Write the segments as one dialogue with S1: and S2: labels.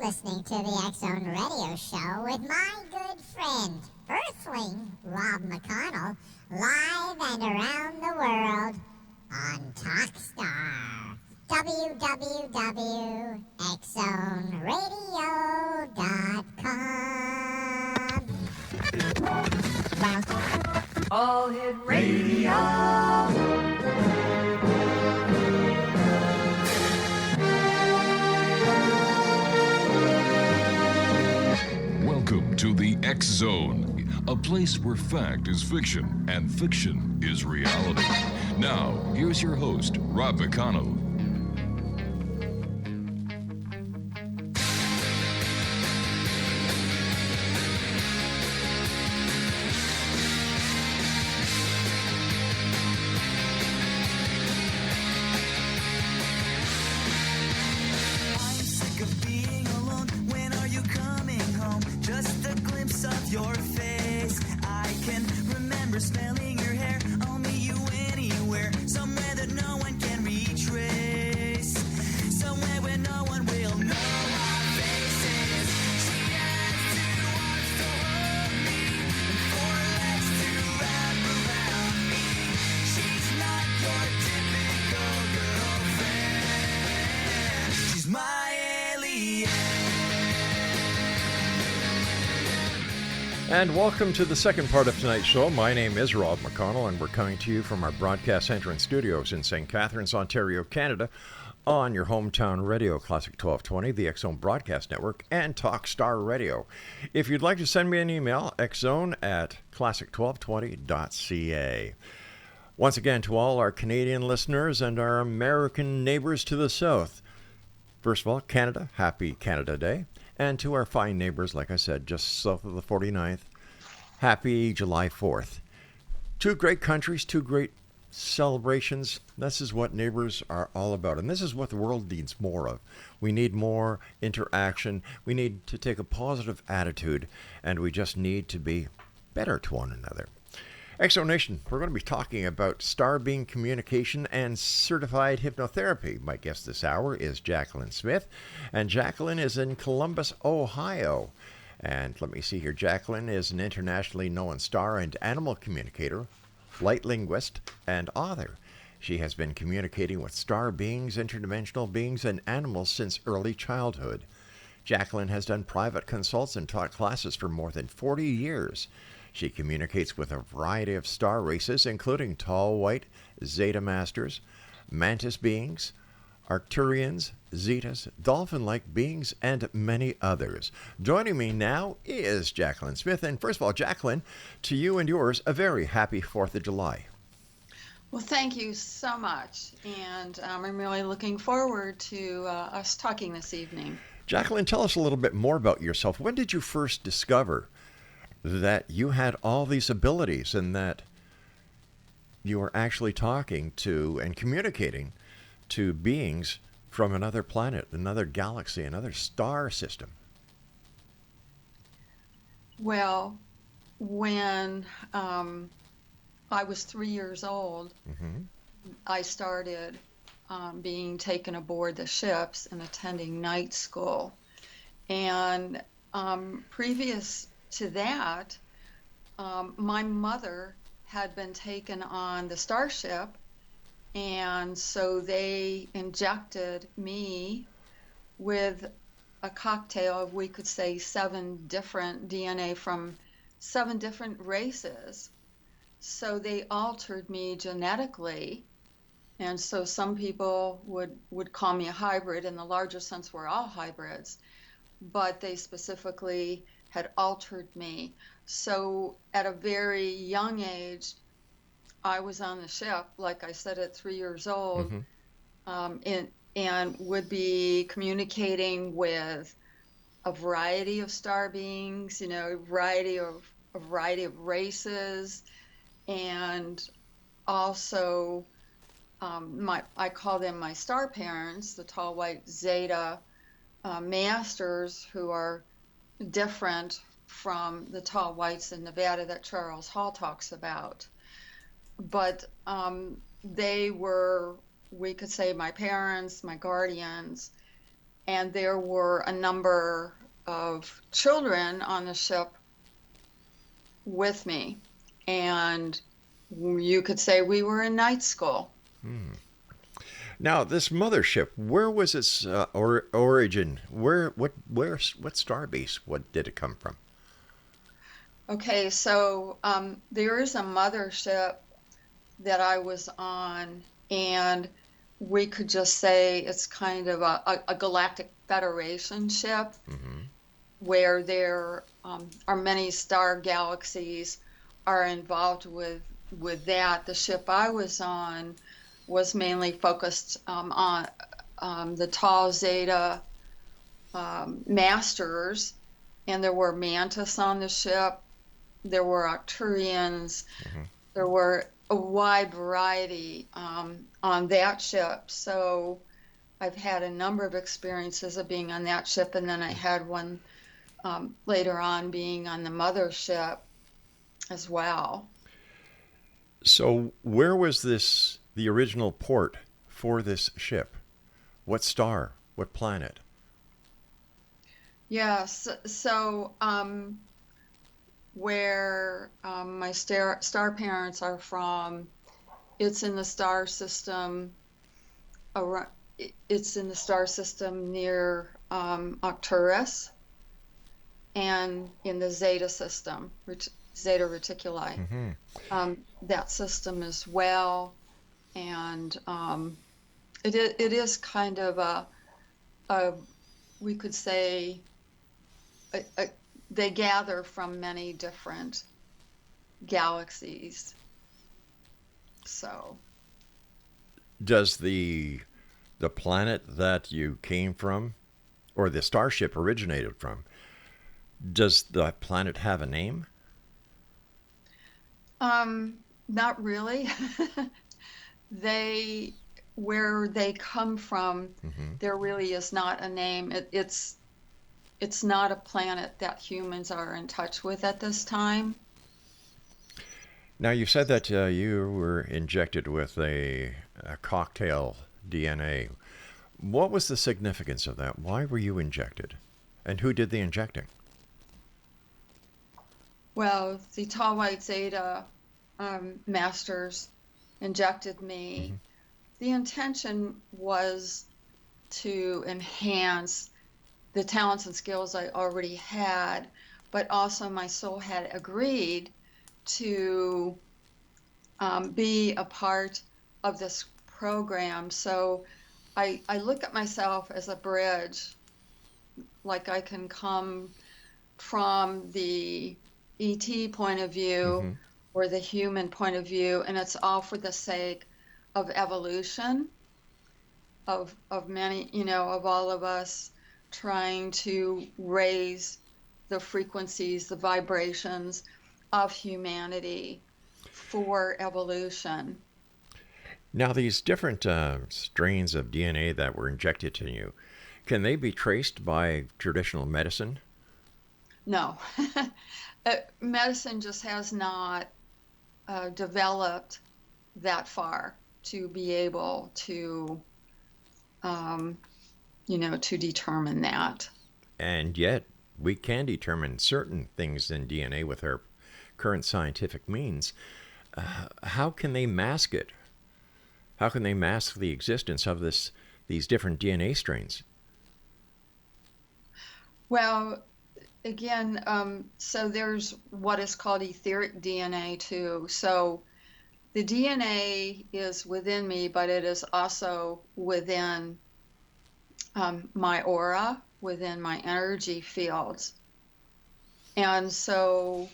S1: listening to the X-Zone Radio Show with my good friend, Earthling Rob McConnell, live and around the world on Talkstar. www.xzoneradio.com.
S2: All Hit Radio.
S3: Welcome to the X-Zone, a place where fact is fiction and fiction is reality. Now, here's your host, Rob McConnell.
S4: And welcome to the second part of tonight's show. My name is Rob McConnell, and we're coming to you from our broadcast center and studios in St. Catharines, Ontario, Canada, on your hometown radio, Classic 1220, the X-Zone Broadcast Network, and Talkstar Radio. If you'd like to send me an email, xzone@classic1220.ca. Once again, to all our Canadian listeners and our American neighbors to the south, first of all, Canada, happy Canada Day. And to our fine neighbors, like I said, just south of the 49th, happy July 4th. Two great countries, two great celebrations. This is what neighbors are all about. And this is what the world needs more of. We need more interaction. We need to take a positive attitude. And we just need to be better to one another. X-Zone Nation, we're going to be talking about star being communication and certified hypnotherapy. My guest this hour is Jacquelin Smith, and Jacquelin is in Columbus, Ohio. And let me see here. Jacquelin is an internationally known star and animal communicator, flight linguist, and author. She has been communicating with star beings, interdimensional beings, and animals since early childhood. Jacquelin has done private consults and taught classes for more than 40 years. She communicates with a variety of star races, including Tall White Zeta Masters, Mantis beings, Arcturians, Zetas, dolphin-like beings, and many others. Joining me now is Jacquelin Smith. And first of all, Jacquelin, to you and yours, a very happy 4th of July.
S5: Well, thank you so much. And I'm really looking forward to us talking this evening.
S4: Jacquelin, tell us a little bit more about yourself. When did you first discover that you had all these abilities and that you were actually talking to and communicating to beings from another planet, another galaxy, another star system?
S5: Well, when I was 3 years old, I started being taken aboard the ships and attending night school. And previous to that, my mother had been taken on the starship, and so they injected me with a cocktail of, we could say, 7 different DNA from 7 different races. So they altered me genetically, and so some people would call me a hybrid. In the larger sense, we're all hybrids, but they specifically had altered me. So at a very young age, I was on the ship, like I said, at 3 years old, and would be communicating with a variety of star beings, a variety of races, and also I call them my star parents, the Tall White Zeta Masters, who are different from the Tall Whites in Nevada that Charles Hall talks about. But they were, we could say, my parents, my guardians, and there were a number of children on the ship with me, and you could say we were in night school.
S4: Now, this mothership, where was its origin? What star base? What did it come from?
S5: Okay, so there is a mothership that I was on, and we could just say it's kind of a galactic federation ship, where there are many star galaxies are involved with that. The ship I was on was mainly focused on the Tall Zeta Masters, and there were mantis on the ship. There were Arcturians. There were a wide variety on that ship. So I've had a number of experiences of being on that ship, and then I had one later on being on the mothership as well.
S4: So where was the original port for this ship? What star? What planet?
S5: Yes. So where my star parents are from, it's in the star system. It's in the star system near Arcturus, and in the Zeta system, Zeta Reticuli. That system as well, and it is kind of a we could say they gather from many different galaxies. So
S4: Does the planet that you came from, or the starship originated from, does the planet have a name?
S5: Not really. Where they come from, there really is not a name. It's not a planet that humans are in touch with at this time.
S4: Now, you said that you were injected with a cocktail DNA. What was the significance of that? Why were you injected? And who did the injecting?
S5: Well, the Tall White Zeta Masters injected me. The intention was to enhance the talents and skills I already had, but also my soul had agreed to be a part of this program. So I look at myself as a bridge, like I can come from the ET point of view or the human point of view, and it's all for the sake of evolution, of many, of all of us trying to raise the frequencies, the vibrations of humanity for evolution.
S4: Now, these different strains of DNA that were injected to you, can they be traced by traditional medicine?
S5: No. Medicine just has not developed that far to be able to, to determine that.
S4: And yet, we can determine certain things in DNA with our current scientific means. How can they mask it? How can they mask the existence of these different DNA strains?
S5: Well, again, so there's what is called etheric DNA too. So the DNA is within me, but it is also within my aura, within my energy fields. And so,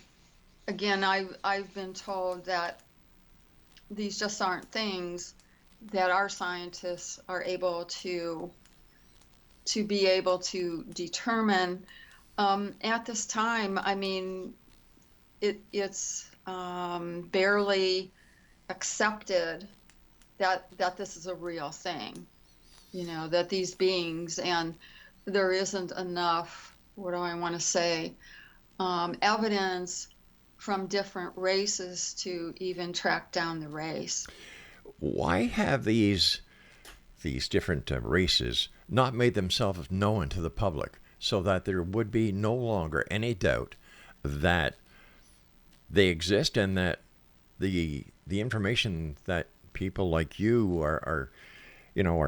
S5: again, I've been told that these just aren't things that our scientists are able to be able to determine. At this time, I mean, it's barely accepted that this is a real thing, that these beings, and there isn't enough, what do I want to say, evidence from different races to even track down the race.
S4: Why have these these different races not made themselves known to the public so that there would be no longer any doubt that they exist and that the information that people like you are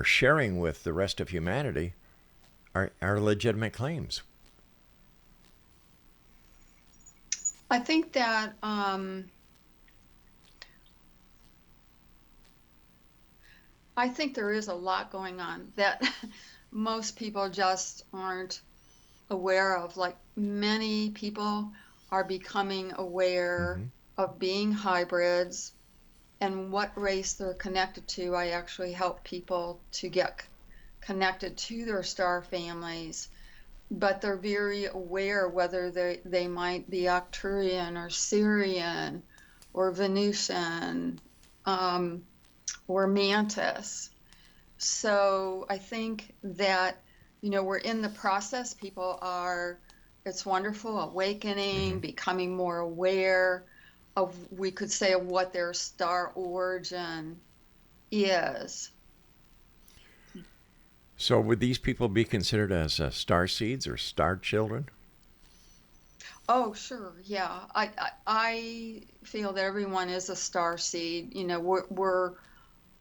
S4: sharing with the rest of humanity are legitimate claims?
S5: I think that I think there is a lot going on that most people just aren't aware of. Like, many people are becoming aware of being hybrids and what race they're connected to. I actually help people to get connected to their star families, but they're very aware whether they might be Arcturian or Syrian or Venusian or Mantis. So I think that, we're in the process. People are, it's wonderful, awakening, becoming more aware of, we could say, of what their star origin is.
S4: So would these people be considered as star seeds or star children?
S5: Oh, sure, yeah. I feel that everyone is a star seed. We're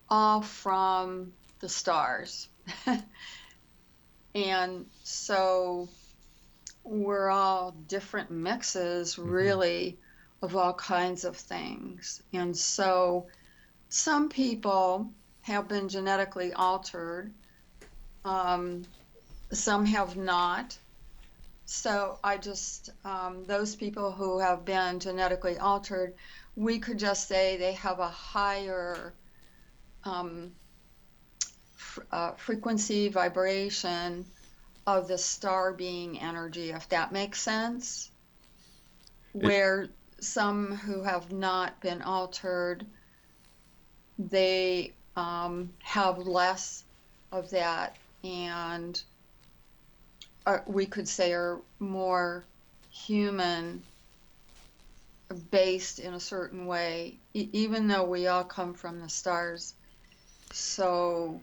S5: all from the stars. And so we're all different mixes, really, of all kinds of things. And so some people have been genetically altered. Some have not. So I just, those people who have been genetically altered, we could just say they have a higher frequency, vibration of the star being energy, if that makes sense. Where some who have not been altered, they have less of that, and we could say are more human based in a certain way, even though we all come from the stars. So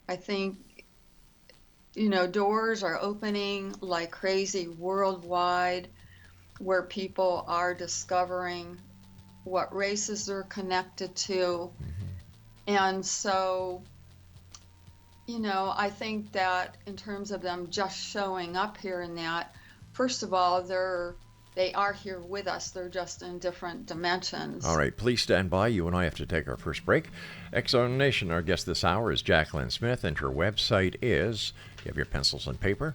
S5: I think, doors are opening like crazy worldwide, where people are discovering what races they're connected to. And so, I think that in terms of them just showing up here and that, first of all, they are here with us. They're just in different dimensions.
S4: All right, please stand by. You and I have to take our first break. Exxon Nation, our guest this hour is Jacquelin Smith, and her website is, you have your pencils and paper,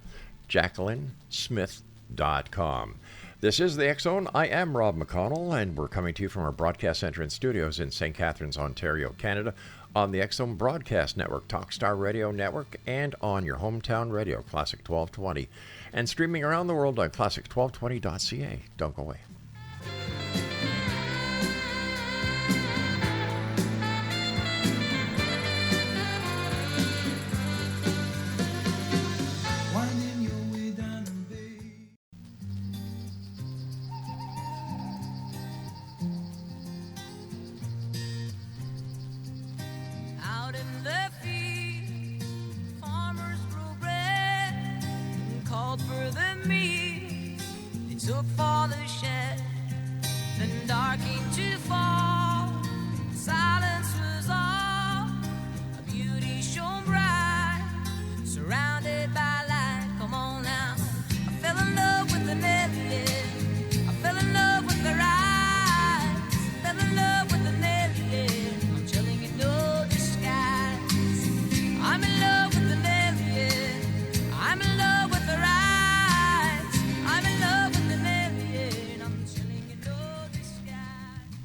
S4: JacquelineSmith.com. This is the X-Zone. I am Rob McConnell, and we're coming to you from our broadcast center and studios in St. Catharines, Ontario, Canada, on the X-Zone Broadcast Network, Talkstar Radio Network, and on your hometown radio, Classic 1220, and streaming around the world on classic1220.ca. Don't go away.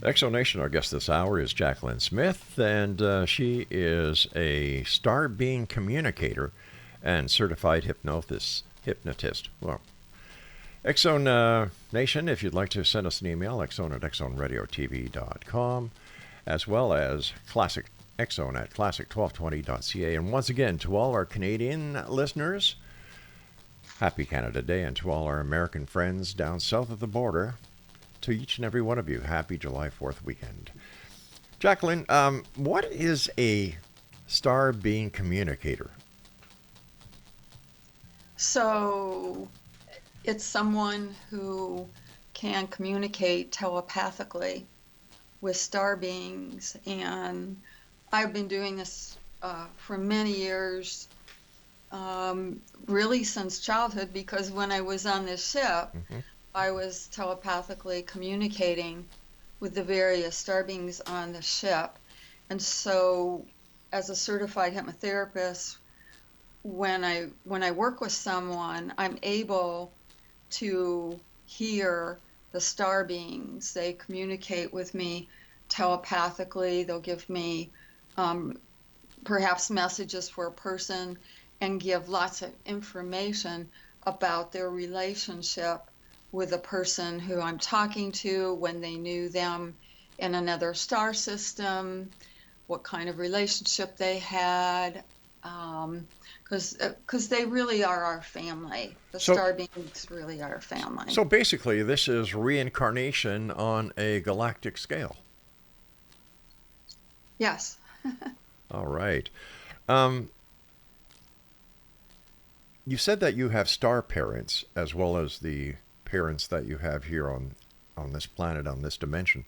S4: Exonation, our guest this hour is Jacquelin Smith, and she is a star being communicator and certified hypnotist. Well, Exxon Nation, if you'd like to send us an email, exxon@exxonradiotv.com, as well as classic@classic1220.ca. And once again, to all our Canadian listeners, happy Canada Day, and to all our American friends down south of the border, to each and every one of you, happy July 4th weekend. Jacquelin, what is a star being communicator?
S5: So it's someone who can communicate telepathically with star beings. And I've been doing this for many years, really since childhood, because when I was on this ship, I was telepathically communicating with the various star beings on the ship. And so as a certified hypnotherapist, when I work with someone, I'm able to hear the star beings. They communicate with me telepathically. They'll give me perhaps messages for a person and give lots of information about their relationship with the person who I'm talking to, when they knew them in another star system, what kind of relationship they had, because they really are our family. The star beings really are our family.
S4: So basically, this is reincarnation on a galactic scale.
S5: Yes.
S4: All right. You said that you have star parents as well as the parents that you have here on this planet, on this dimension.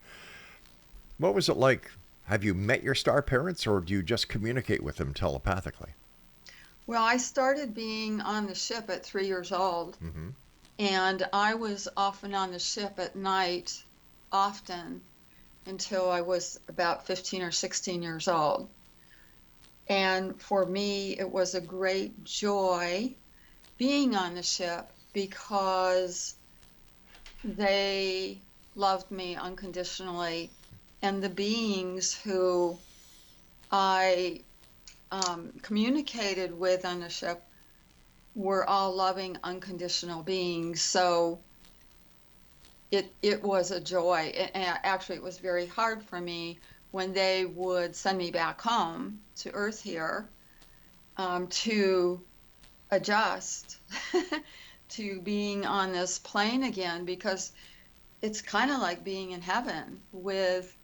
S4: What was it like? Have you met your star parents, or do you just communicate with them telepathically?
S5: Well, I started being on the ship at 3 years old, and I was often on the ship at night, often, until I was about 15 or 16 years old. And for me, it was a great joy being on the ship because they loved me unconditionally. And the beings who I communicated with on the ship were all loving, unconditional beings. So it was a joy. And actually, it was very hard for me when they would send me back home to Earth here to adjust to being on this plane again, because it's kind of like being in heaven with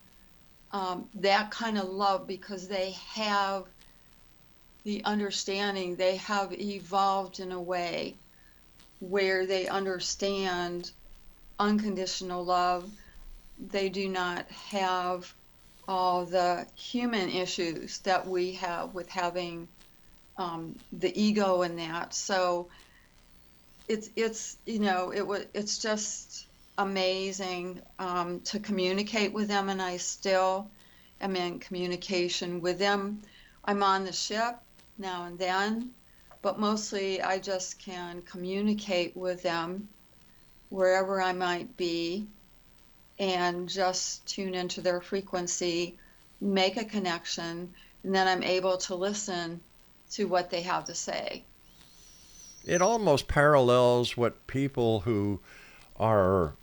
S5: that kind of love, because they have the understanding, they have evolved in a way where they understand unconditional love. They do not have all the human issues that we have with having the ego in that. So it's just amazing to communicate with them, and I still am in communication with them. I'm on the ship now and then, but mostly I just can communicate with them wherever I might be and just tune into their frequency, make a connection, and then I'm able to listen to what they have to say.
S4: It almost parallels what people who are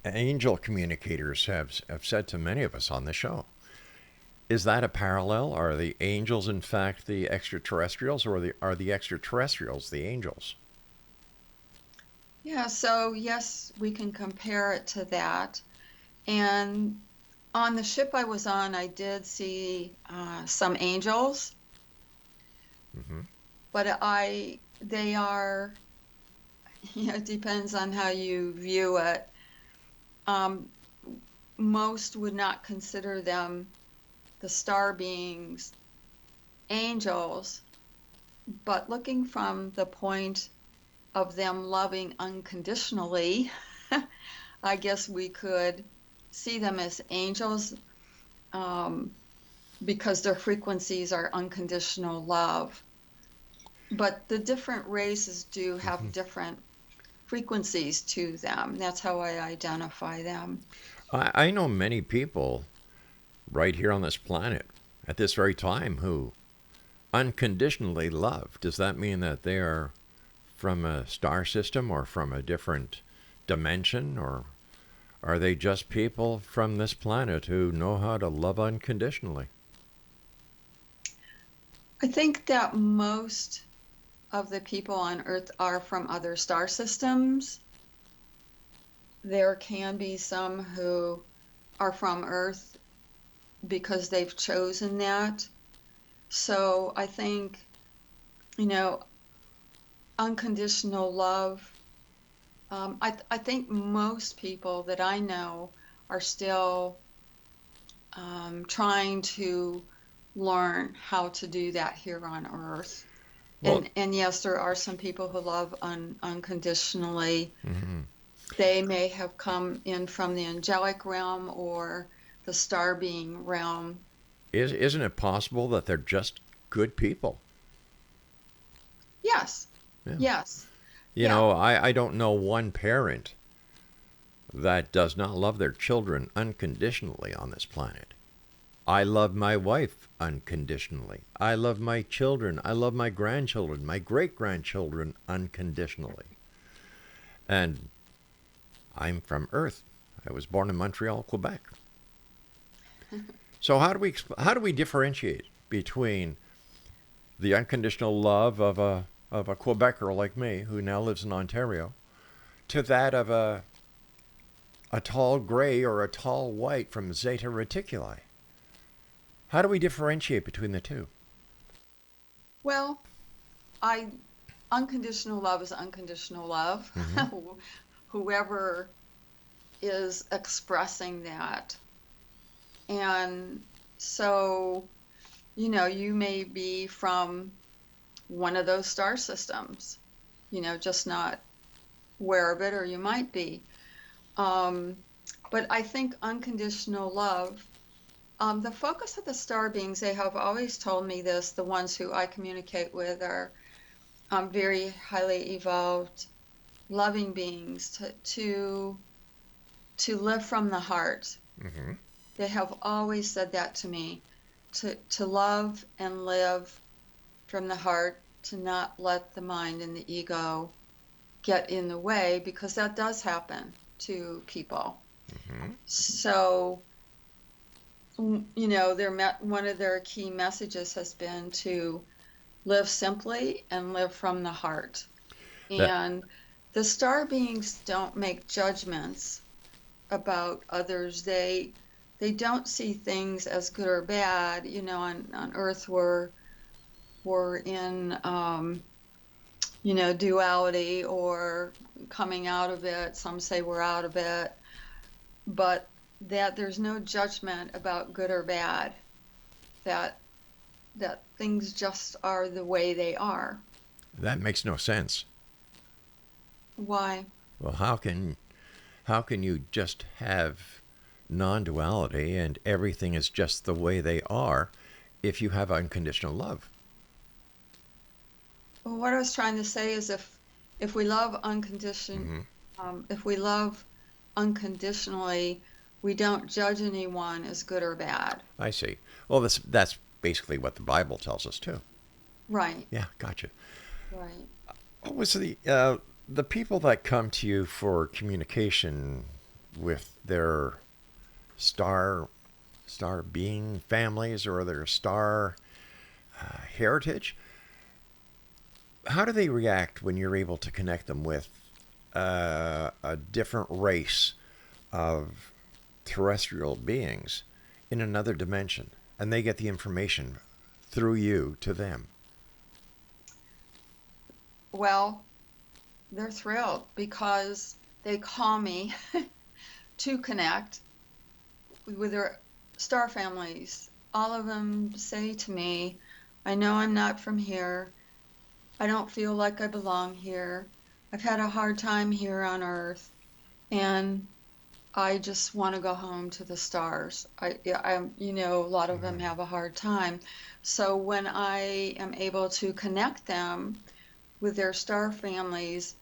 S4: angel communicators have said to many of us on the show. Is that a parallel? Are the angels, in fact, the extraterrestrials, or are the extraterrestrials the angels?
S5: Yeah, so yes, we can compare it to that. And on the ship I was on, I did see some angels, but they are, it depends on how you view it. Most would not consider them the star beings angels, but looking from the point of them loving unconditionally, I guess we could see them as angels because their frequencies are unconditional love. But the different races do have different frequencies to them. That's how I identify them.
S4: I know many people right here on this planet at this very time who unconditionally love. Does that mean that they are from a star system or from a different dimension, or are they just people from this planet who know how to love unconditionally?
S5: I think that most of the people on Earth are from other star systems. There can be some who are from Earth because they've chosen that. So I think, you know, unconditional love, I think most people that I know are still trying to learn how to do that here on Earth.
S4: Well,
S5: And yes, there are some people who love unconditionally.
S4: mhm.
S5: They may have come in from the angelic realm or the star being realm.
S4: Isn't it possible that they're just good people?
S5: Yes,
S4: Yeah.
S5: yes,
S4: You
S5: yeah,
S4: know, I don't know one parent that does not love their children unconditionally on this planet. I love my wife unconditionally. I love my children. I love my grandchildren, my great grandchildren unconditionally. And I'm from Earth. I was born in Montreal, Quebec. So how do we differentiate between the unconditional love of a Quebecer like me who now lives in Ontario to that of a tall gray or a tall white from Zeta Reticuli? How do we differentiate between the two?
S5: Well, I unconditional love is unconditional love.
S4: Hmm.
S5: Whoever is expressing that. And so, you know, you may be from one of those star systems, you know, just not aware of it, or you might be. Um, but I think unconditional love, the focus of the star beings, they have always told me this, the ones who I communicate with are very highly evolved, loving beings to live from the heart.
S4: Hmm.
S5: They have always said that to me, to love and live from the heart, to not let the mind and the ego get in the way, because that does happen to people.
S4: Hmm.
S5: So, you know, one of their key messages has been to live simply and live from the heart.
S4: That
S5: And the star beings don't make judgments about others. They don't see things as good or bad. You know, on Earth we're in you know, duality or coming out of it. Some say we're out of it, but that there's no judgment about good or bad. That things just are the way they are.
S4: that makes no sense.
S5: Why?
S4: Well, how can you just have non-duality and everything is just the way they are if you have unconditional love?
S5: Well, what I was trying to say is if we love
S4: Hmm.
S5: if we love unconditionally, we don't judge anyone as good or bad.
S4: I see. Well, that's basically what the Bible tells us too.
S5: Right,
S4: Yeah, gotcha.
S5: right.
S4: What was the people that come to you for communication with their star being families or their star heritage? How do they react when you're able to connect them with a different race of terrestrial beings in another dimension, and they get the information through you to them?
S5: Well, they're thrilled because they call me to connect with their star families. All of them say to me, I know I'm not from here. I don't feel like I belong here. I've had a hard time here on Earth, and I just want to go home to the stars. You know, a lot of them
S4: Mhm.
S5: have a hard time. So when I am able to connect them with their star families,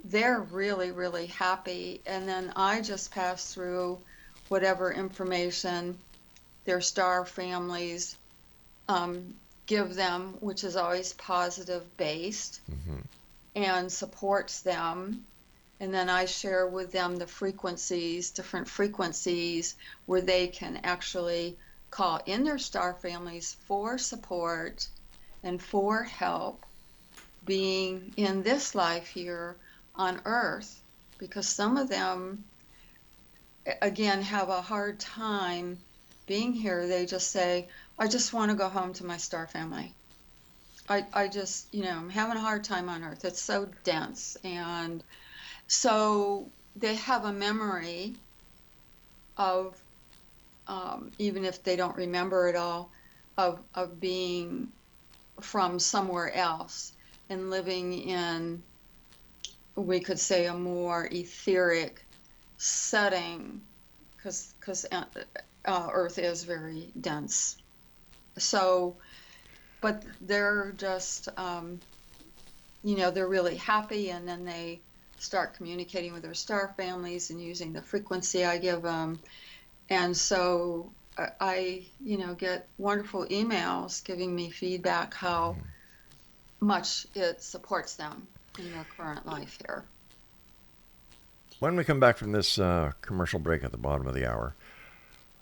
S5: they're really, really happy. And then I just pass through whatever information their star families um, give them, which is always positive based
S4: Mhm.
S5: and supports them. And then I share with them the frequencies, different frequencies, where they can actually call in their star families for support and for help being in this life here on Earth. Because some of them, again, have a hard time being here. They just say, I just want to go home to my star family. I just, I'm having a hard time on Earth. It's so dense. And so they have a memory of, even if they don't remember it all, of being from somewhere else and living in, we could say, a more etheric setting, because Earth is very dense. So, but they're just, they're really happy, and then they start communicating with their star families and using the frequency I give them. And so I get wonderful emails giving me feedback how much it supports them in their current life here.
S4: When we come back from this commercial break at the bottom of the hour,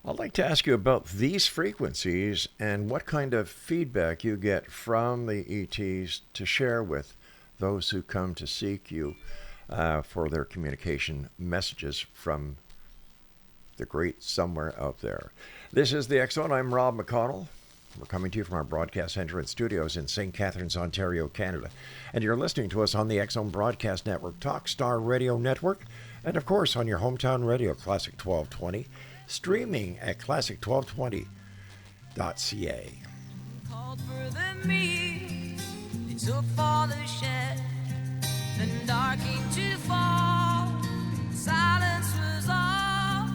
S4: I'd like to ask you about these frequencies and what kind of feedback you get from the ETs to share with those who come to seek you for their communication messages from the great somewhere out there. This is the X Zone. I'm Rob McConnell. We're coming to you from our broadcast center and studios in St. Catharines, Ontario, Canada. And you're listening to us on the X Zone Broadcast Network, Talk Star Radio Network, and of course on your hometown radio, Classic 1220, streaming at classic1220.ca.
S2: Called further me, they took for the shed, then dark came to fall, silence was all,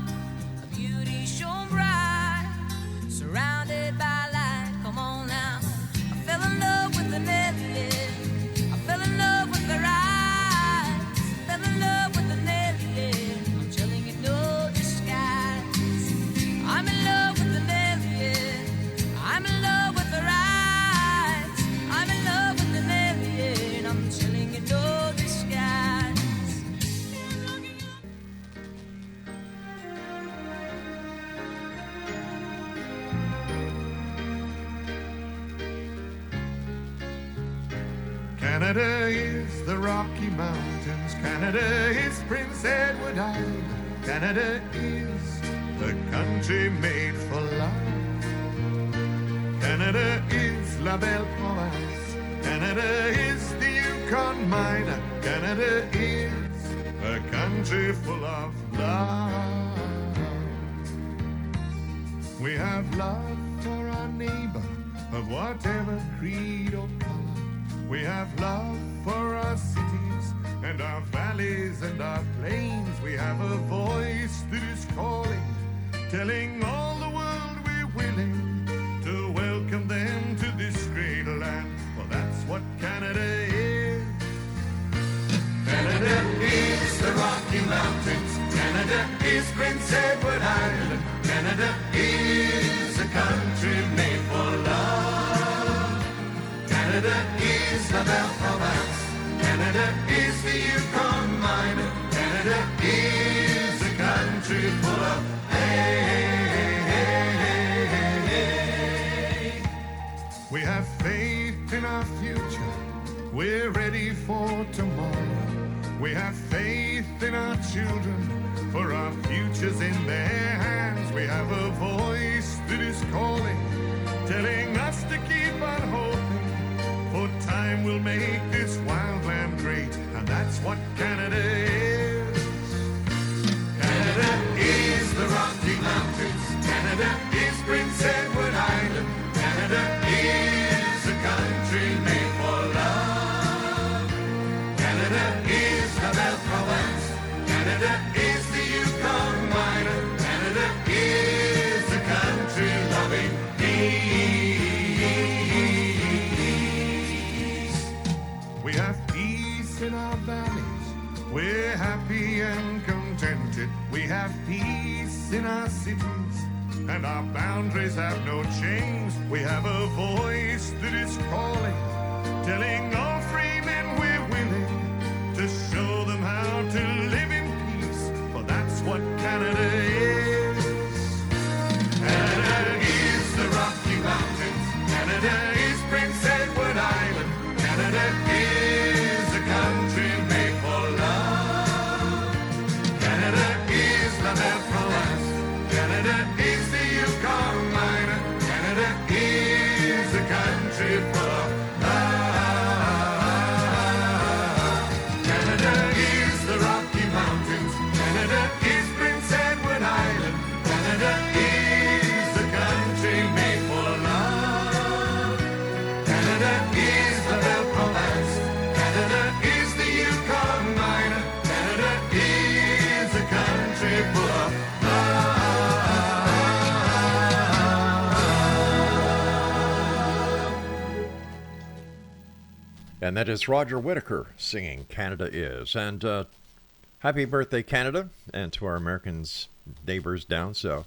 S2: a beauty shone bright, surrounded by light. Come on now, I fell in love with the alien, I fell in love with the eyes, I fell in love with the alien, I'm telling you no disguise. I'm in love with the alien, I'm in love with the eyes, I'm in love with the alien, I'm telling you no disguise.
S6: Canada is the Rocky Mountains. Canada is Prince Edward Island. Canada is the country made for love. Canada is La Belle Province. Canada is the Yukon Mine. Canada is a country full of love. We have love for our neighbor of whatever creed or color. We have love for our cities and our valleys and our plains. We have a voice that is calling, telling all the world we're willing to welcome them to this great land. Well, that's what Canada is. Canada is the Rocky Mountains. Canada is Prince Edward Island. Canada is a country made for love. Canada is La Belle Province. Canada is the Yukon Mine. Canada is a country full of hey. We have faith in our future. We're ready for tomorrow. We have faith in our children, for our future's in their hands. We have a voice that is calling, telling us to keep on hoping, for time will make this wild land great, and that's what Canada is. Canada is the Rocky Mountains. Canada is Prince Edward Island. Canada is a country made for love. Canada is La Belle Province. Canada is the Yukon Mine. Canada is a country loving peace. We have peace in our valleys. We're happy and contented. We have peace in our cities, and our boundaries have no chains. We have a voice that is calling, telling all free men we're willing to show them how to live in peace, for that's what Canada is. Canada is the Rocky Mountains. Canada is Prince Edward Island. Canada is a country made for love. Canada is La Belle Province. Canada is the Yukon Mine. Canada is
S4: And that is Roger Whittaker singing Canada Is. And happy birthday, Canada, and to our Americans neighbors down south.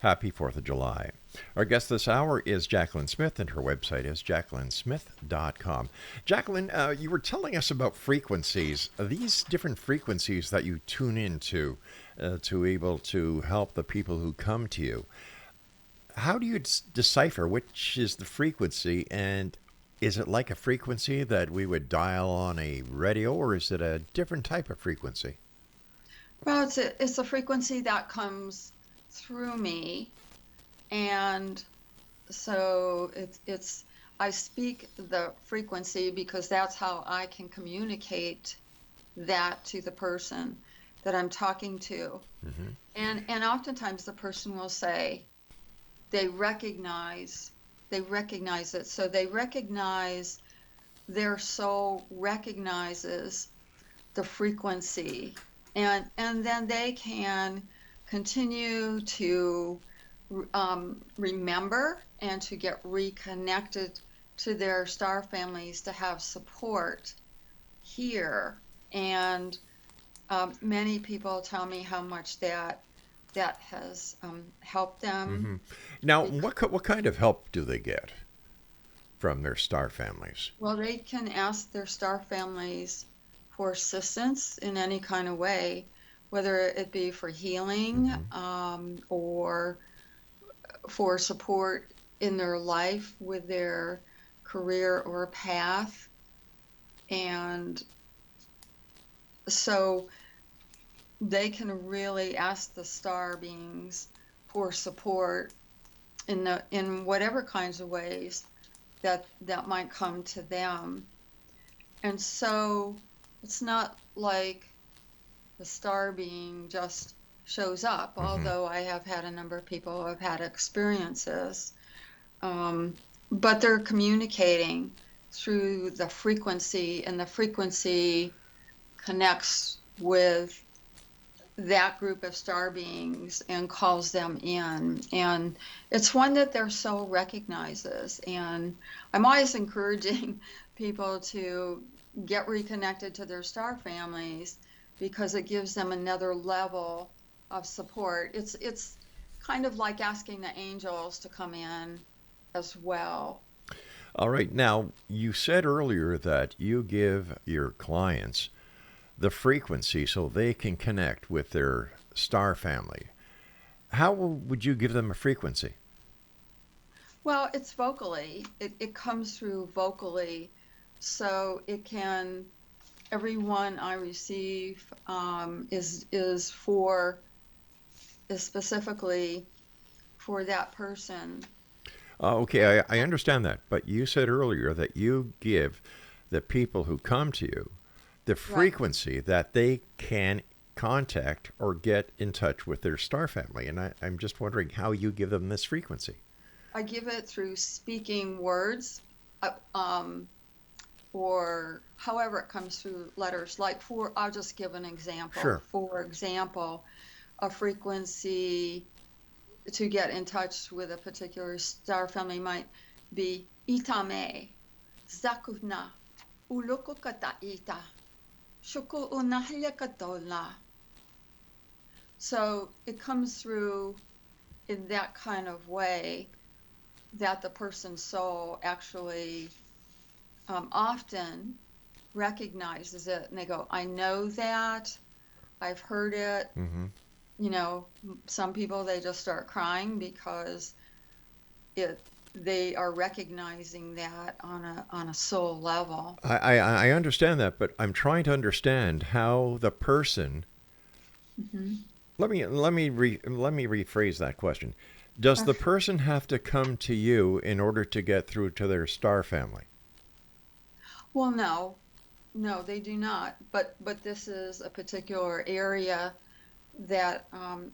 S4: Happy 4th of July. Our guest this hour is Jacquelin Smith, and her website is jacquelinsmith.com. Jacquelin, you were telling us about frequencies, these different frequencies that you tune into to able to help the people who come to you. How do you decipher which is the frequency, and is it like a frequency that we would dial on a radio, or is it a different type of frequency?
S5: Well, it's a frequency that comes through me, and so I speak the frequency because that's how I can communicate that to the person that I'm talking to. And oftentimes the person will say they recognize it. So they recognize, their soul recognizes the frequency, and then they can continue to remember and to get reconnected to their star families, to have support here. And many people tell me how much that has helped them.
S4: Now, what kind of help do they get from their star families?
S5: Well, they can ask their star families for assistance in any kind of way, whether it be for healing or for support in their life with their career or path. And so they can really ask the star beings for support in whatever kinds of ways that might come to them. And so it's not like the star being just shows up, although I have had a number of people who have had experiences, but they're communicating through the frequency, and the frequency connects with that group of star beings and calls them in. And it's one that their soul recognizes. And I'm always encouraging people to get reconnected to their star families, because it gives them another level of support. It's kind of like asking the angels to come in as well.
S4: All right. Now, you said earlier that you give your clients the frequency so they can connect with their star family. How would you give them a frequency?
S5: Well, it's vocally. It comes through vocally. So it can, every one I receive is specifically for that person.
S4: Okay, I understand that. But you said earlier that you give the people who come to you the frequency that they can contact or get in touch with their star family. And I'm just wondering how you give them this frequency.
S5: I give it through speaking words, or however it comes through letters. Like I'll just give an example.
S4: Sure.
S5: For example, a frequency to get in touch with a particular star family might be Itame, Zakuna, Ulokokata Ita, Shuku Unahyakatola. So it comes through in that kind of way that the person's soul actually often recognizes it, and they go, I know that, I've heard it. You know, some people, they just start crying because they are recognizing that on a soul level.
S4: I understand that, but I'm trying to understand how the person. Let me rephrase that question. Does the person have to come to you in order to get through to their star family?
S5: Well, no, they do not. But this is a particular area that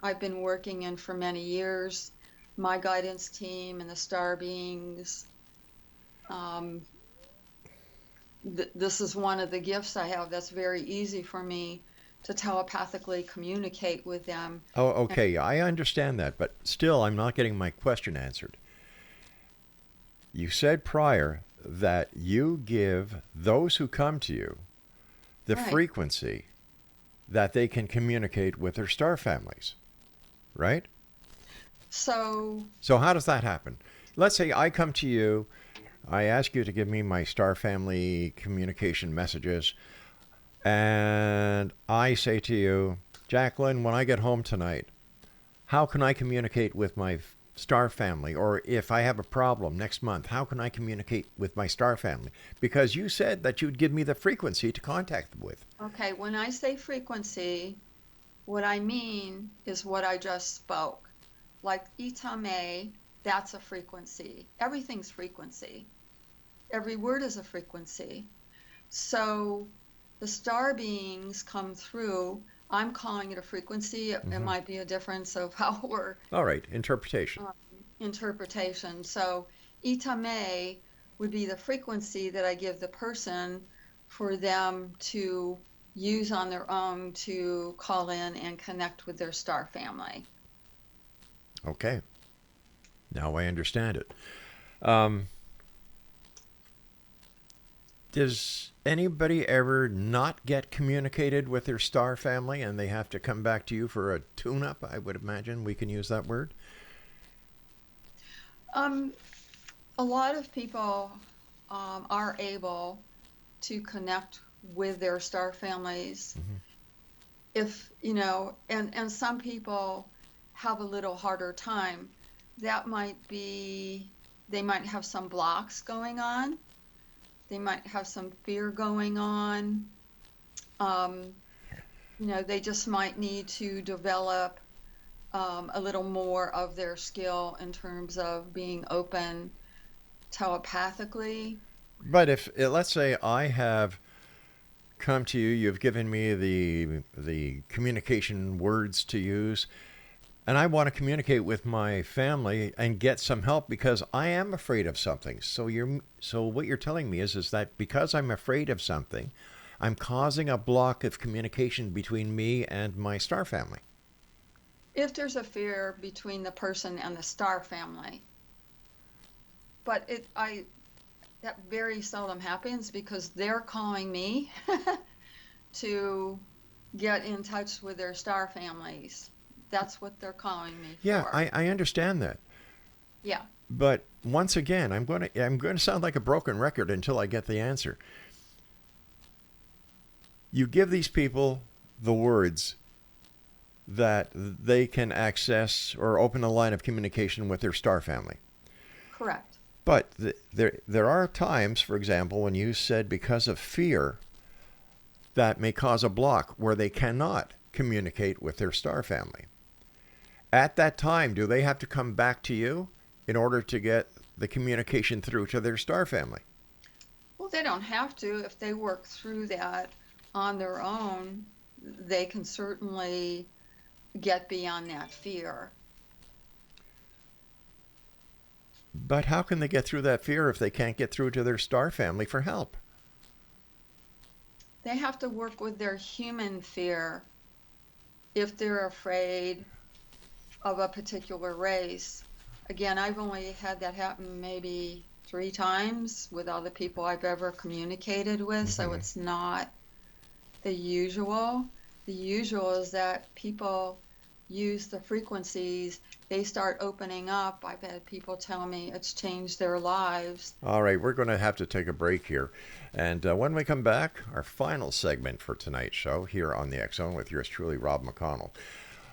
S5: I've been working in for many years. My guidance team and the star beings. This is one of the gifts I have that's very easy for me to telepathically communicate with them.
S4: Oh, okay. I understand that, but still I'm not getting my question answered. You said prior that you give those who come to you the
S5: Right.
S4: frequency that they can communicate with their star families, right?
S5: So
S4: So how does that happen? Let's say I come to you, I ask you to give me my star family communication messages, and I say to you, Jacquelin, when I get home tonight, how can I communicate with my star family? Or if I have a problem next month, how can I communicate with my star family? Because you said that you'd give me the frequency to contact them with.
S5: okay, when I say frequency, what I mean is what I just spoke. Like itame, that's a frequency. Everything's frequency. Every word is a frequency. So the star beings come through. I'm calling it a frequency. It might be a difference of how we're
S4: All right, interpretation.
S5: interpretation. So itame would be the frequency that I give the person for them to use on their own to call in and connect with their star family.
S4: Okay. Now I understand it. Does anybody ever not get communicated with their star family and they have to come back to you for a tune-up? I would imagine we can use that word.
S5: A lot of people are able to connect with their star families. If, you know, and some people have a little harder time. That might be, they might have some blocks going on. They might have some fear going on. You know, they just might need to develop a little more of their skill in terms of being open telepathically.
S4: But if, let's say I have come to you, you've given me the communication words to use, and I want to communicate with my family and get some help because I am afraid of something. So what you're telling me is that because I'm afraid of something, I'm causing a block of communication between me and my star family.
S5: If there's a fear between the person and the star family. But that very seldom happens because they're calling me to get in touch with their star families. That's what they're calling me
S4: Yeah,
S5: for.
S4: I understand that.
S5: Yeah.
S4: But once again, I'm going to sound like a broken record until I get the answer. You give these people the words that they can access or open a line of communication with their star family.
S5: Correct.
S4: But there are times, for example, when you said because of fear, that may cause a block where they cannot communicate with their star family. At that time, do they have to come back to you in order to get the communication through to their star family?
S5: Well, they don't have to. If they work through that on their own, they can certainly get beyond that fear.
S4: But how can they get through that fear if they can't get through to their star family for help?
S5: They have to work with their human fear if they're afraid of a particular race. Again, I've only had that happen maybe 3 times with all the people I've ever communicated with, so it's not the usual. The usual is that people use the frequencies, they start opening up. I've had people tell me it's changed their lives.
S4: All right, we're going to have to take a break here. And when we come back, our final segment for tonight's show here on the X Zone with yours truly, Rob McConnell.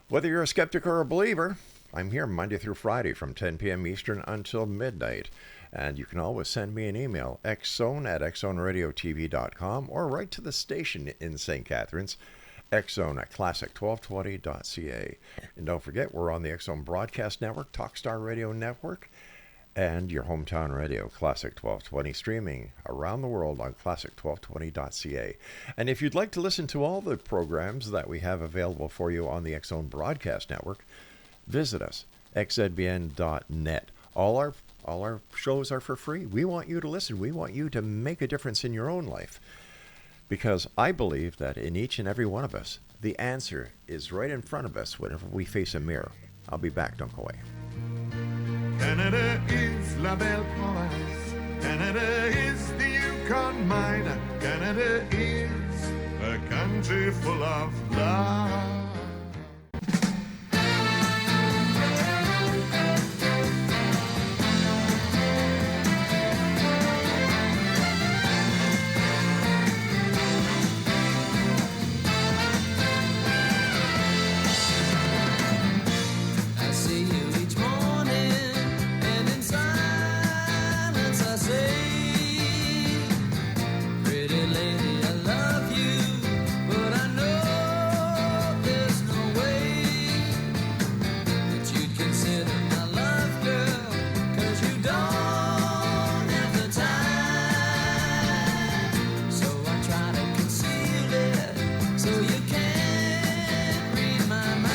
S4: Whether you're a skeptic or a believer, I'm here Monday through Friday from 10 p.m. Eastern until midnight. And you can always send me an email, xzone@xzoneradiotv.com, or write to the station in St. Catharines, xzone@classic1220.ca. And don't forget, we're on the X Zone Broadcast Network, Talkstar Radio Network, and your hometown radio, Classic 1220, streaming around the world on classic1220.ca. And if you'd like to listen to all the programs that we have available for you on the X Zone Broadcast Network, visit us, xzbn.net. All our shows are for free. We want you to listen. We want you to make a difference in your own life. Because I believe that in each and every one of us, the answer is right in front of us whenever we face a mirror. I'll be back. Don't go away.
S6: Canada is la belle province, Canada is the Yukon mine. Canada is a country full of love.
S2: I see you each morning, and in silence I say, pretty lady, I love you, but I know there's no way that you'd consider my love, girl, 'cause you don't have the time. So I try to conceal it, so you can't read my mind.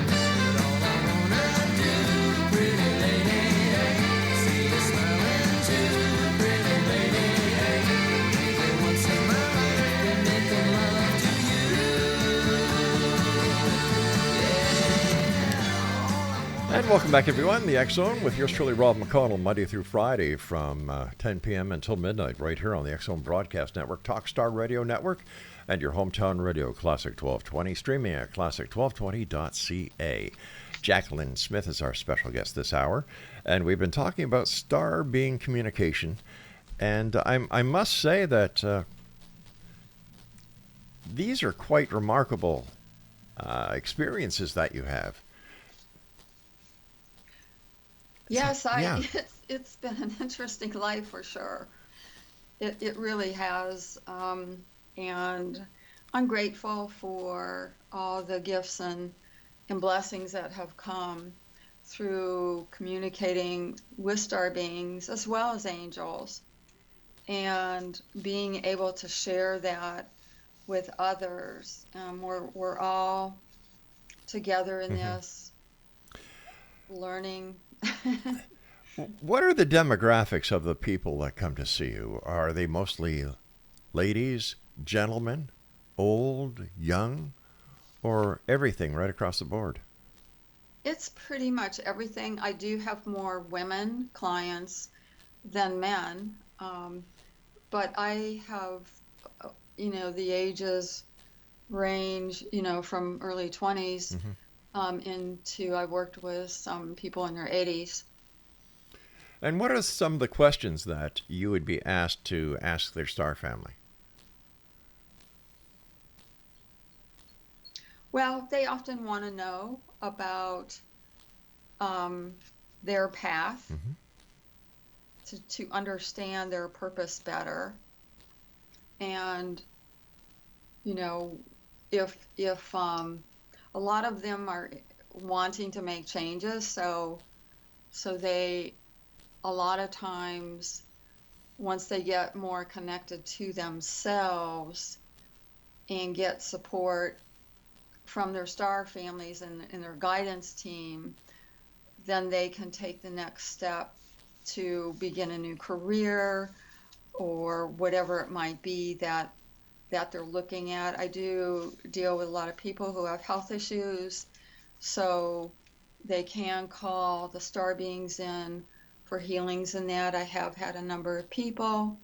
S2: But all I wanna do, pretty lady, see you smiling too, pretty lady. For once in my life, been making love to you.
S4: And welcome back, everyone. The X Zone with yours truly, Rob McConnell, Monday through Friday from 10 p.m. until midnight, right here on the X Zone Broadcast Network, Talkstar Radio Network, and your hometown radio, Classic 1220, streaming at classic1220.ca. Jacquelin Smith is our special guest this hour, and we've been talking about star being communication. And I must say that these are quite remarkable experiences that you have.
S5: Yes,
S4: Yeah.
S5: it's been an interesting life for sure. It really has, and I'm grateful for all the gifts and blessings that have come through communicating with star beings as well as angels, and being able to share that with others. We're all together in this, learning.
S4: What are the demographics of the people that come to see you? Are they mostly ladies, gentlemen, old, young, or everything right across the board?
S5: It's pretty much everything. I do have more women clients than men, but I have, the ages range, from early 20s into, I've worked with some people in their 80s.
S4: And what are some of the questions that you would be asked to ask their star family?
S5: Well, they often want to know about their path, to understand their purpose better. And, if a lot of them are wanting to make changes, so they, a lot of times, once they get more connected to themselves and get support from their star families and their guidance team, then they can take the next step to begin a new career or whatever it might be that they're looking at. I do deal with a lot of people who have health issues, so they can call the star beings in for healings in that. I have had a number of people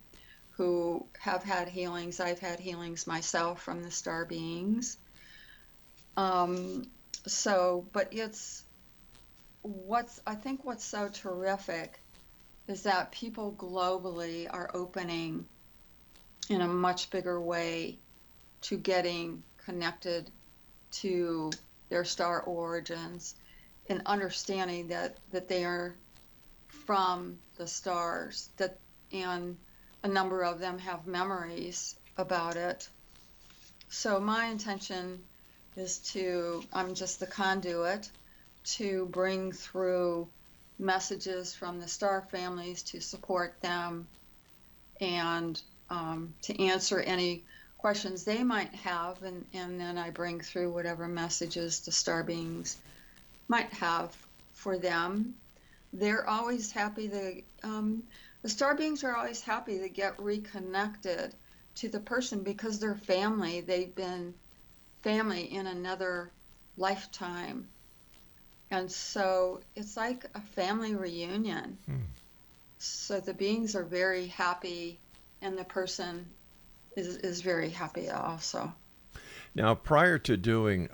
S5: who have had healings. I've had healings myself from the star beings. But I think what's so terrific is that people globally are opening in a much bigger way to getting connected to their star origins and understanding that they are from the stars, and a number of them have memories about it. So my intention is I'm just the conduit to bring through messages from the star families to support them, and to answer any questions they might have, and then I bring through whatever messages the star beings might have for them. They're always happy. The star beings are always happy to get reconnected to the person because they're family. They've been family in another lifetime. And so it's like a family reunion. So the beings are very happy, and the person is very happy also.
S4: Now, prior to doing,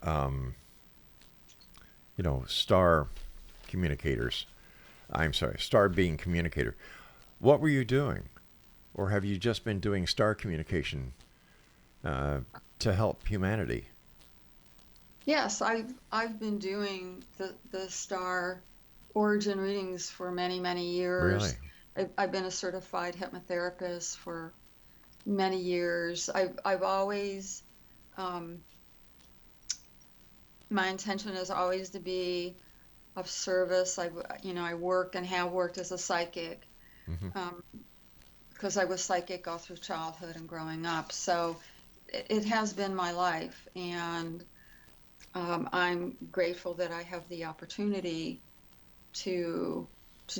S4: star communicators, star being communicator, what were you doing? Or have you just been doing star communication to help humanity?
S5: Yes, I've been doing the star origin readings for many, many years.
S4: Really?
S5: I've been a certified hypnotherapist for many years. I've always, my intention is always to be of service. I work and have worked as a psychic, because I was psychic all through childhood and growing up. So it has been my life, and I'm grateful that I have the opportunity to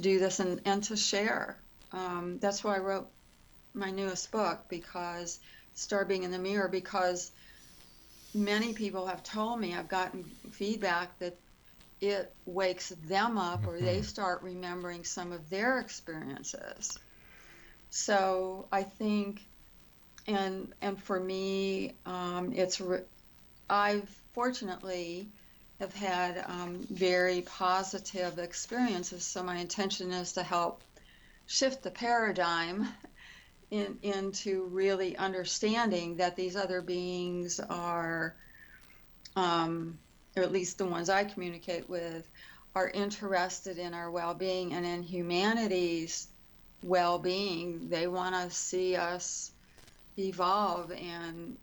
S5: do this and to share. That's why I wrote my newest book, because Star Being in the Mirror, because many people have told me, I've gotten feedback that it wakes them up, or they start remembering some of their experiences. So I think, and for me, I've fortunately have had very positive experiences. So my intention is to help shift the paradigm into really understanding that these other beings are, or at least the ones I communicate with, are interested in our well-being and in humanity's well-being. They want to see us evolve and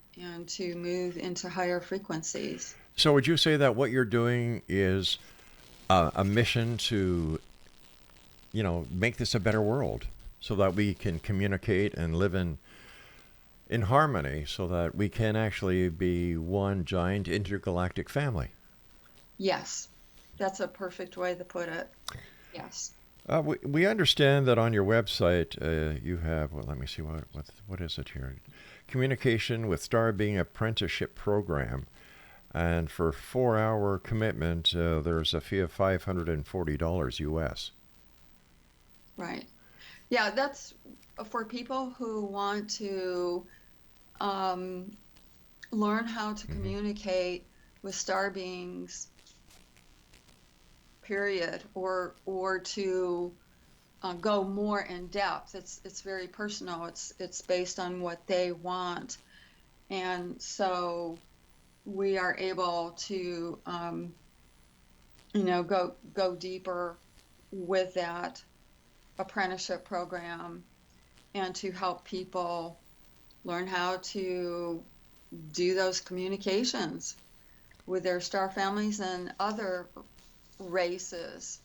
S5: to move into higher frequencies.
S4: So would you say that what you're doing is a mission to, make this a better world, so that we can communicate and live in harmony, so that we can actually be one giant intergalactic family?
S5: Yes, that's a perfect way to put it. Yes.
S4: We understand that on your website you have, well, let me see, what is it here? Communication with Star Being Apprenticeship Program. And for 4-hour commitment, there's a fee of $540 US.
S5: Right. Yeah, that's for people who want to learn how to communicate with star beings, period, or to go more in depth. It's very personal. It's based on what they want, and so we are able to go deeper with that apprenticeship program, and to help people learn how to do those communications with their star families and other races,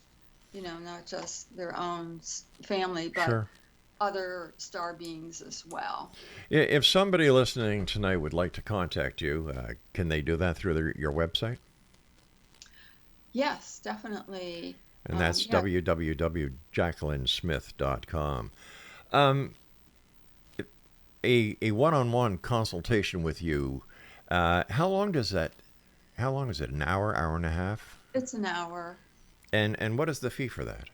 S5: not just their own family, but
S4: Sure.
S5: other star beings as well.
S4: If somebody listening tonight would like to contact you, can they do that through your website?
S5: Yes, definitely.
S4: And that's www.jacquelinsmith.com. A one-on-one consultation with you, how long is it? An hour, hour and a half?
S5: It's an hour.
S4: And what is the fee for that?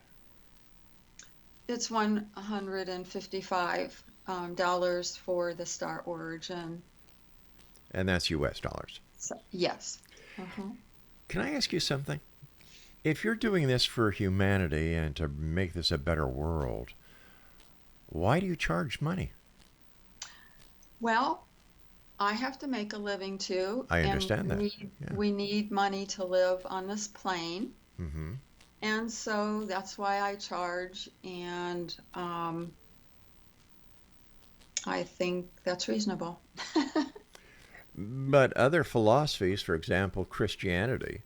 S5: It's $155 for the star origin.
S4: And that's US dollars.
S5: So, yes.
S4: Can I ask you something? If you're doing this for humanity and to make this a better world, why do you charge money?
S5: Well, I have to make a living too.
S4: I understand that.
S5: We need money to live on this plane.
S4: Mm-hmm.
S5: And so that's why I charge, and I think that's reasonable.
S4: But other philosophies, for example, Christianity,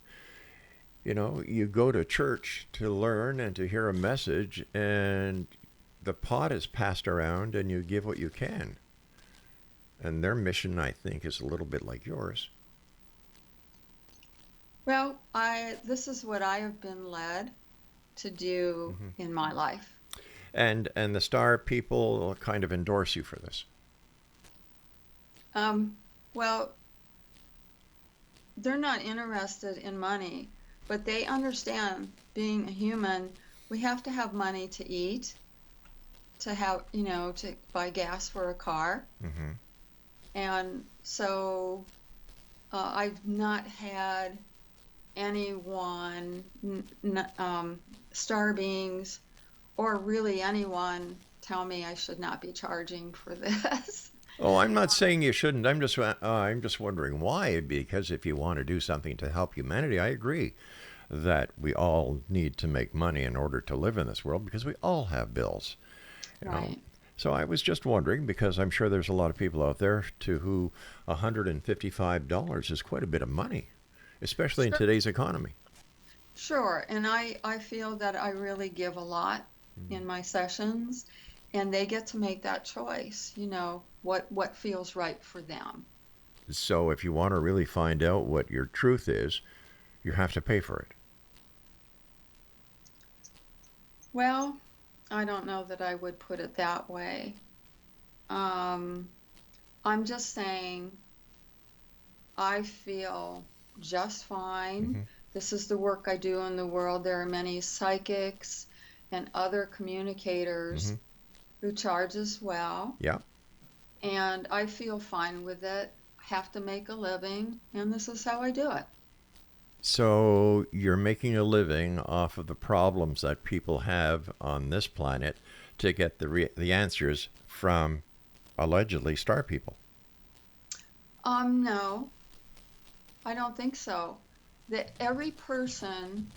S4: you go to church to learn and to hear a message, and the pot is passed around and you give what you can. And their mission, I think, is a little bit like yours.
S5: Well, this is what I have been led to do in my life.
S4: And the star people kind of endorse you for this.
S5: Well, they're not interested in money, but they understand, being a human, we have to have money to eat, to have, to buy gas for a car.
S4: Mm-hmm.
S5: And so I've not had anyone, star beings, or really anyone tell me I should not be charging for this.
S4: Oh, I'm not saying you shouldn't. I'm just wondering why. Because if you want to do something to help humanity, I agree that we all need to make money in order to live in this world, because we all have bills. You know?
S5: Right.
S4: So I was just wondering, because I'm sure there's a lot of people out there to who $155 is quite a bit of money, especially in today's economy.
S5: Sure, and I feel that I really give a lot in my sessions, and they get to make that choice, what feels right for them.
S4: So if you want to really find out what your truth is, you have to pay for it.
S5: Well, I don't know that I would put it that way. I'm just saying I feel just fine.
S4: Mm-hmm.
S5: This is the work I do in the world. There are many psychics and other communicators who charge as well.
S4: Yeah.
S5: And I feel fine with it. I have to make a living, and this is how I do it.
S4: So you're making a living off of the problems that people have on this planet to get the answers from allegedly star people.
S5: No, I don't think so. That every person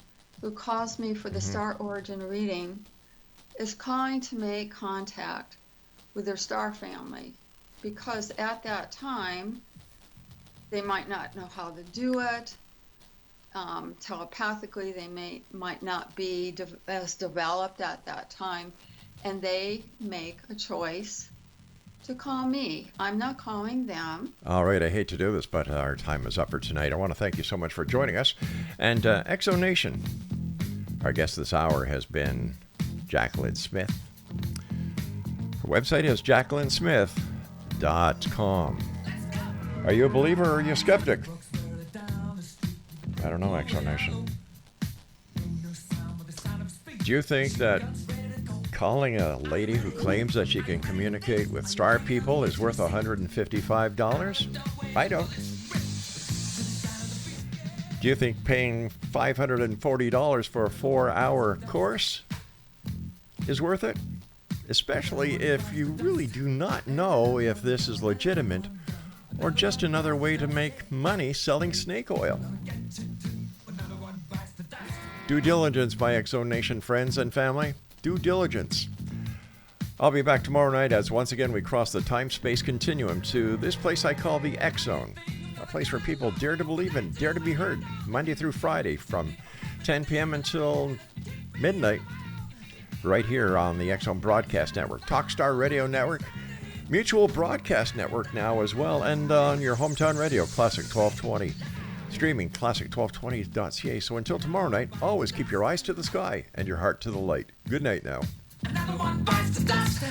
S5: who calls me for the star origin reading is calling to make contact with their star family, because at that time they might not know how to do it. Telepathically, they might not be as developed at that time, and they make a choice to call me. I'm not calling them.
S4: All right, I hate to do this, but our time is up for tonight. I want to thank you so much for joining us. And Exo Nation, our guest this hour has been Jacquelin Smith. Her website is jacquelinsmith.com. Are you a believer or are you a skeptic? I don't know, Exo Nation. Do you think that calling a lady who claims that she can communicate with star people is worth $155? I don't. Do you think paying $540 for a 4-hour course is worth it? Especially if you really do not know if this is legitimate or just another way to make money selling snake oil. Due diligence, my Exo Nation friends and family. Due diligence. I'll be back tomorrow night as once again we cross the time-space continuum to this place I call the X Zone, a place where people dare to believe and dare to be heard, Monday through Friday from 10 p.m. until midnight, right here on the X Zone Broadcast Network, Talkstar Radio Network, Mutual Broadcast Network now as well, and on your hometown radio, Classic 1220. Streaming classic1220.ca. So until tomorrow night, always keep your eyes to the sky and your heart to the light. Good night now.
S2: Another one bites the dust.